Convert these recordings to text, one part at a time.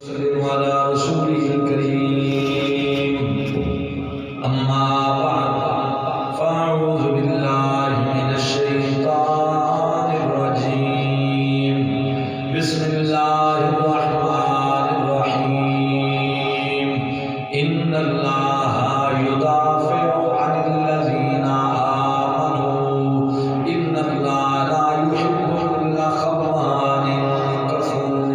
وسلم على رسوله الكريم أما بعد فأعوذ بالله من الشيطان الرجيم بسم الله الرحمن الرحيم إن الله يدافع عن الذين آمنوا إن الله لا يحب كل خوان كفور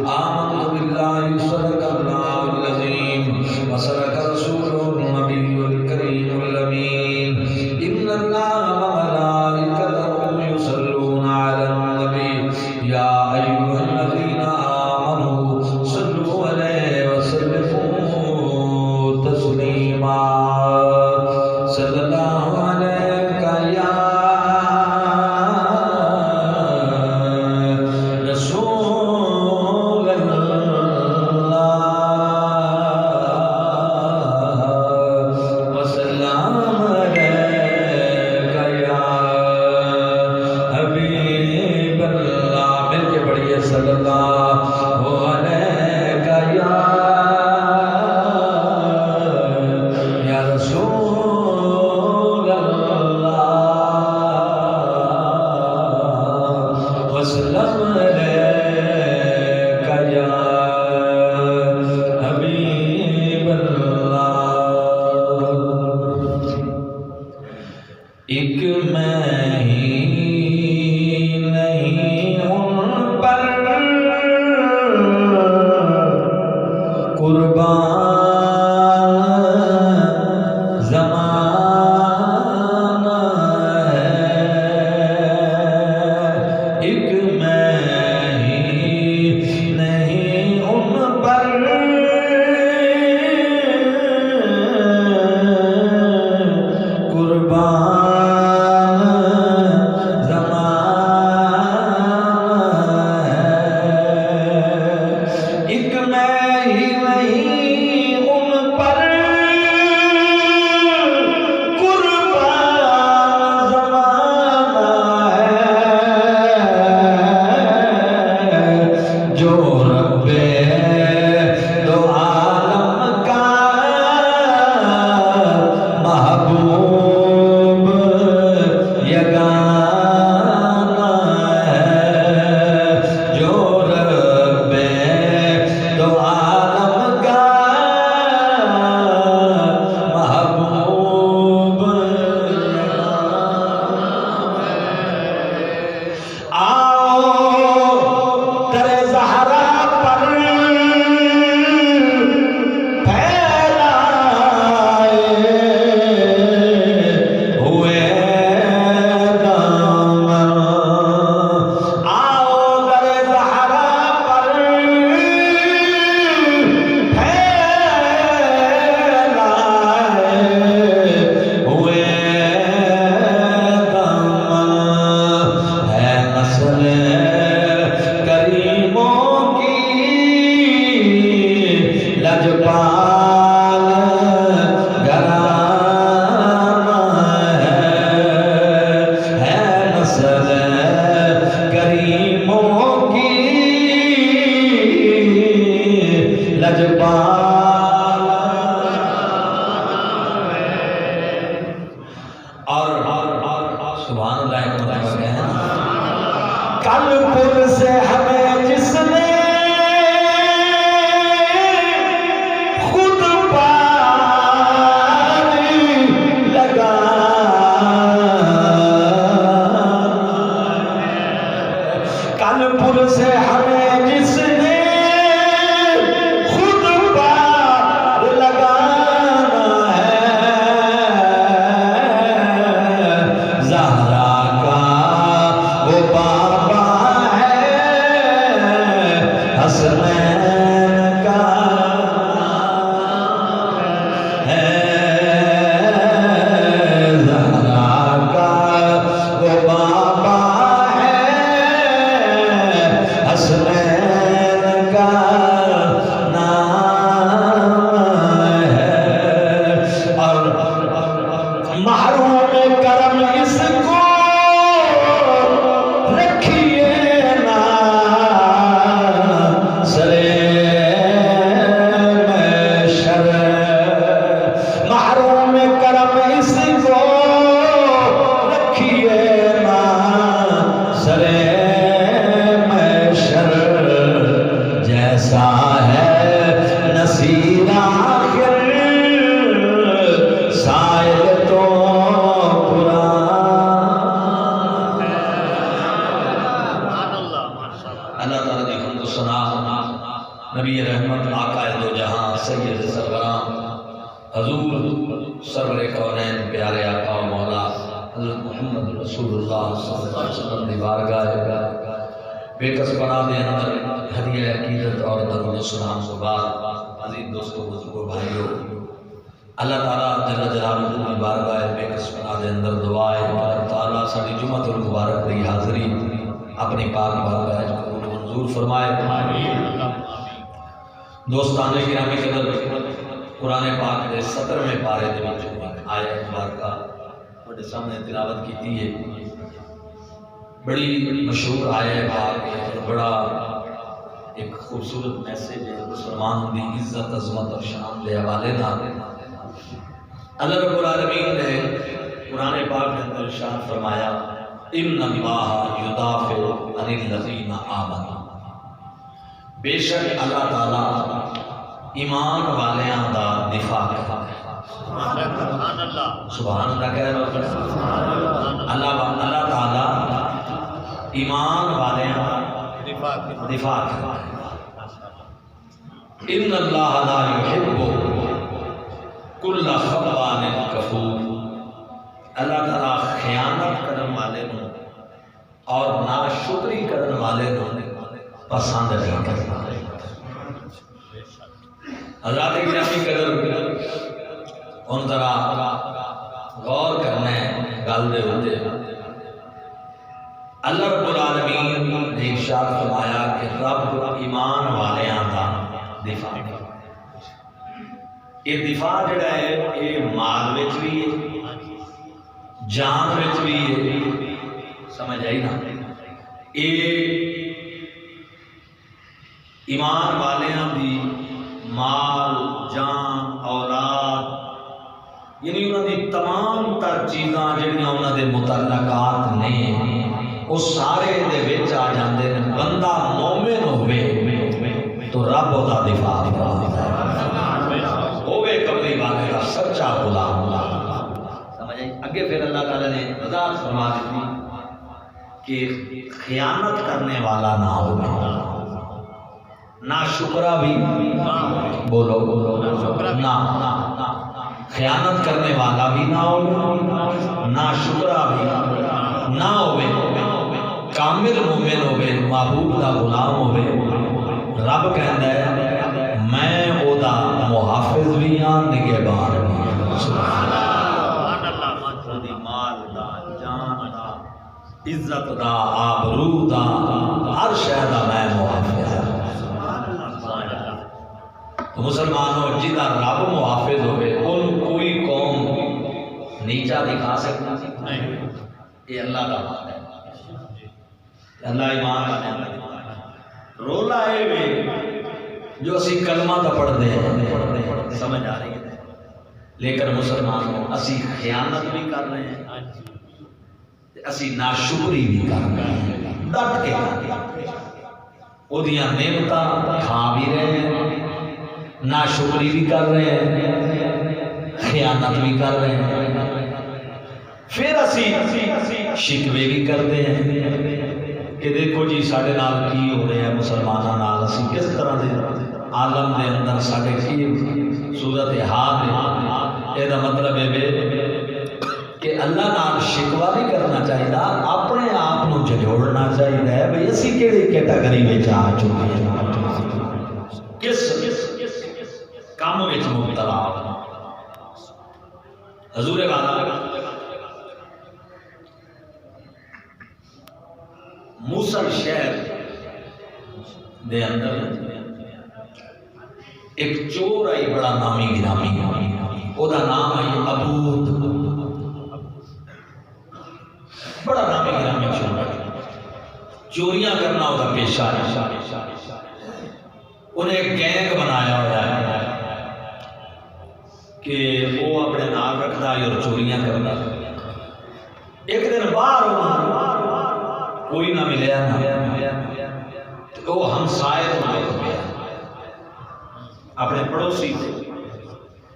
آمنت بالله صدق الله العظيم وصدق رسوله النبي الكريم الأمين إن الله وملائكته يصلون على النبي يا أيها الذين آمنوا صلوا عليه وسلموا تسليما صلى الله عليك يا رسول الله وسلام عليك يا حبيب الله مل کے پڑھیے صلی اللہ علیہ یا رسول اللہ وسلم علیک یا حبیب اللہ ایک میں ہی نہیں ان پر قربان زمانہ ہے ایک میں ہی نہیں ان پر قربان زمانہ ہے ایک میں ہی نہیں ان پر قربان زمانہ ہے جو رب دو عالم کا محبوب یگانہ ہے جو رب دو عالم کا محبوب آؤ در زہرا پر پھیلائے ہوئے دامن آؤ در زہرا پر پھیلائے ہوئے دامن ہے نسل کریموں کی لجپال گھرانہ ہے نسل کریموں کی لجپال اور سبحان اللہ کا مطابق ہے کل پل سے ہمیں جس نے خود پانی لگا کل پل سے ہمیں جس نے خود پار لگانا ہے زہرا کا وہ بابا ہے حسنین کا ہے زہرا کا وہ بابا ہے حسنین کا نام ہے اور محروم کرم اس کو رکھیے نا سرے نبی رحمت آقا دو جہاں سید سروران حضور سرور کونین پیارے آقا و مولا حضرت محمد رسول اللہ صلی اللہ علیہ وسلم دی بارگاہ بے کس پناہ دے اندر ہدیہ عقیدت اور درود السلام کے بعد عزیز دوستو بزرگو بھائیو اللہ تعالیٰ جل جلالہ کی بارگاہ بے کس پناہ دے اندر دعائے اللہ تعالیٰ ساری جمعۃ المبارک دی حاضری اپنی پاک بارگاہ قبول منظور فرمائے۔ دوستان گرامی قدر قرآن پاک کے 17ویں پارے دے وچ آیت مبارکہ بڑے سامنے تلاوت کیتی ہے۔ بڑی مشہور آیت پاک ہے، بڑا ایک خوبصورت میسج ہے مسلمان دی عزت عظمت اور شان دے حوالے نال اللہ رب العالمین نے قرآن پاک کے اندر ارشاد فرمایا ان اللہ یدافع عن الذین آمنوا، بے شک اللہ تعالیٰ ایمان والیاں دا دفاع کرتا ہے۔ سبحان اللہ کہہ رہا اللہ تعالیٰ ایمان والیاں دا دفاع کرتا ہے۔ ان اللہ لا یحب کل خوان کفور، اللہ تعالیٰ خیانت کرن والے نوں اور ناشکری کرن والے نوں پسند نہیں کرتا۔ حضرات گرامی قدر ان ذرا غور کرنا ہے گل دے ہوتے اللہ رب العالمین نے ارشاد فرمایا کہ رب ایمان والیاں دا دفاع کرے۔ یہ دفاع جڑا ہے یہ مال وچ بھی ہے، جان وچ بھی ہے، سمجھ آئی نا؟ یہ ایمان والیاں دی مال جان اولاد یعنی انہوں دی تمام تر چیزاں جڑیاں انہوں دے متعلقات نے وہ سارے دے وچ آ جاندے نے۔ بندہ مومن ہوئے تو رب دا دفاع کرتا ہے، ہوئے کملی والے کا سچا غلام۔ سمجھ آئی؟ اگے پھر اللہ تعالیٰ نے وضاحت فرما دی کہ خیانت کرنے والا نہ ہوگا، نہ شکرہ بھی بولو نہ خیانت کرنے والا بھی نہ ہو، نہ شکرہ بھی نہ ہوئے، کامل مومن ہوئے، محبوب دا غلام ہوئے۔ رب کہندا ہے میں او دا محافظ بھی ہاں نگہبان بھی ہاں۔ سبحان اللہ، دی مال دا جان دا عزت دا آبرو دا ہر شے دا میں محافظ ہاں۔ تو مسلمانوں جدا رب محافظ ہوئے ان کوئی قوم نیچا دکھا سکتا نہیں، یہ اللہ کا مان ہے، اللہ ایمان والے رولا ہے جو اسی کلمہ دا پڑھ دے سمجھ آ رہی ہے، لیکن مسلمانوں اسی خیانت بھی کر رہے ہیں، اسی ناشکری بھی کر رہے ہیں، ڈٹ کے کر رہے ہیں، وہ دیاں نعمتاں کھا بھی رہے ہیں، ناشکری بھی کر رہے ہیں، خیانت بھی کر رہے ہیں، پھر اسی شکوے بھی کرتے ہیں کہ دیکھو جی ساڑھے نال کی ہو رہے ہیں مسلمانوں نال، اسی کس طرح دے عالم دے اندر ساڑھے کی صورت حال ہے۔ یہ دا مطلب ہے کہ اللہ نال شکوہ نہیں کرنا چاہیے، اپنے آپ نو جھجوڑنا چاہیے بھئی اسی کیڑی کیٹیگری میں آ چکے ہیں، کس کام وچ مبتلا۔ حضور والا موصل شہر دے اندر ایک چور آئی بڑا نامی گرامی، او دا نام ہے ابود، بڑا نامی گرامی چور، چوریاں کرنا او دا پیشہ ہے، انہیں ایک گینگ بنایا ہوا ہے کہ وہ اپنے نال رکھتا ہے اور چوریاں کرتا۔ ایک دن باہر کوئی نہ ملیا تو وہ ہمسائے کو دیکھ گیا، اپنے پڑوسی سے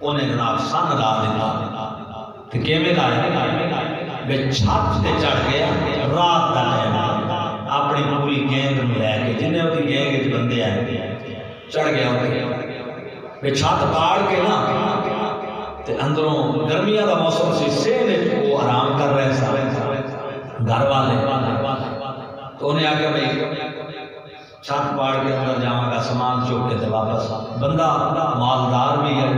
انہیں جناب سن لا دیتا کہ کیویں لایا بے چھت تے چڑھ گیا رات دا ٹائم اپنی پوری گینگ لے کے جنہیں وہ گینگ بندے آئے چڑھ گیا میں چھت پاڑ کے نا تے اندروں گرمیاں دا موسم سی سینے وہ آرام کر رہے سارے گھر والے تو انہیں آگیا بھائی چھت پاڑ کے اندر جاؤں گا سامان چوک کے تے واپس بندہ مالدار بھی ہے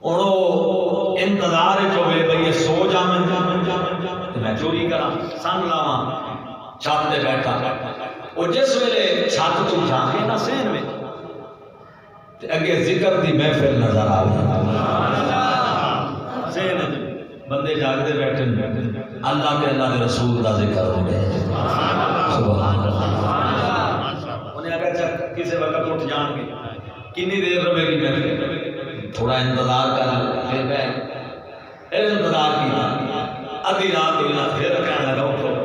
انہوں انتظار جو ہے بھئی یہ سو جامن میں چوری کرا سن لاواں چھت تے بیٹھا وہ جس ویلے چھت تو جا کے نا سین میں تے اگے ذکر دی محفل نظر آ گئی سین بندے جاگتے بیٹھے اللہ کے اللہ کے رسول دا ذکر ہو گیا سبحان اللہ انہیں آگے چک کسی وقت اٹھ جان کے کنی دیر رہے گی محفل تھوڑا انتظار کر پھر میں انتظار کیا ادھی رات ہوئی نا پھر کہنے لگا اٹھو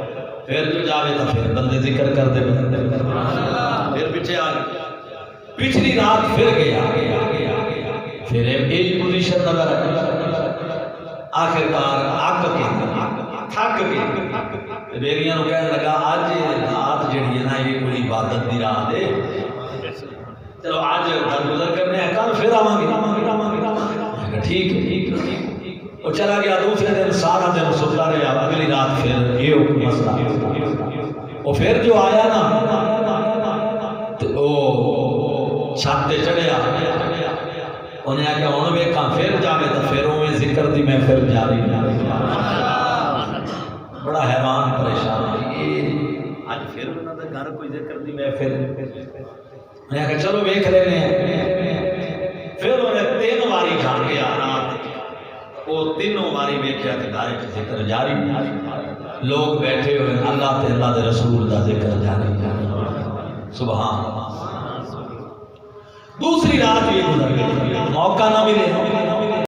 پھر جو جاوے تو پھر بندے ذکر کر دے پھر پیچھے آ گئے پچھلی رات پھر گیا پھر ایک پوزیشن نظر آخر کار آگ کے تھک کے بیریاں کہنے لگا آج رات جڑی ہے نا یہ کوئی عبادت دی رات ہے چلو آج درگزر کرنے ہیں کل پھر آواں گے ٹھیک ہے وہ چلا گیا دوسرے دن سارا دن ستا رہا اگلی رات پھر یہ مسئلہ وہ پھر جو آیا نا تو وہ چھت تے چڑھیا انہیں آگیا ہوں ویکھاں پھر جاوے تو پھر وہ ذکر دی محفل جاری بڑا حیران پریشان آج پھر انہوں نے گھر کوئی ذکر دی محفل میں آگیا چلو ویکھ رہے ہیں پھر انہیں 3 واری جان گیا رات وہ 3 واری ویکھیا کہ گھر ذکر جاری لوگ بیٹھے ہوئے اللہ تے اللہ دے رسول دا ذکر جاری سبحان اللہ دوسری رات یہ گزر گئی موقع نہ ملے